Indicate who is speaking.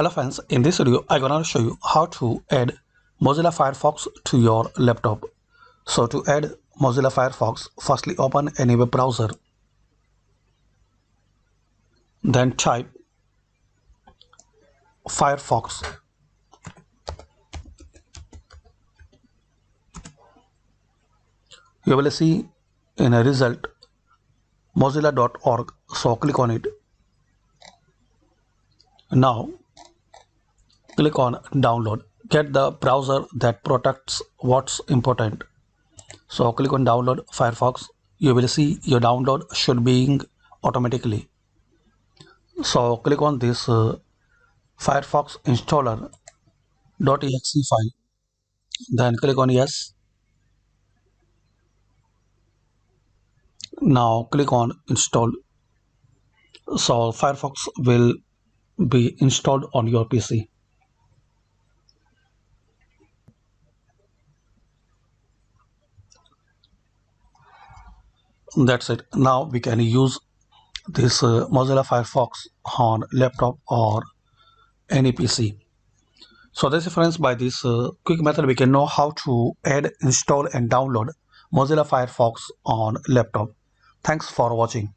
Speaker 1: Hello friends, in this video I'm gonna show you how to add Mozilla Firefox to your laptop. So to add Mozilla Firefox, firstly open any web browser, then type Firefox. You will see in a result mozilla.org, so click on it. Now click on download. Get the browser that protects what's important. So click on download Firefox. You will see your download should be automatically. So click on this Firefox installer .exe file, then click on yes. Now click on install. So Firefox will be installed on your PC. That's it. Now we can use this Mozilla Firefox on laptop or any PC. So this is friends, by this quick method we can know how to add, install and download Mozilla Firefox on laptop. Thanks for watching.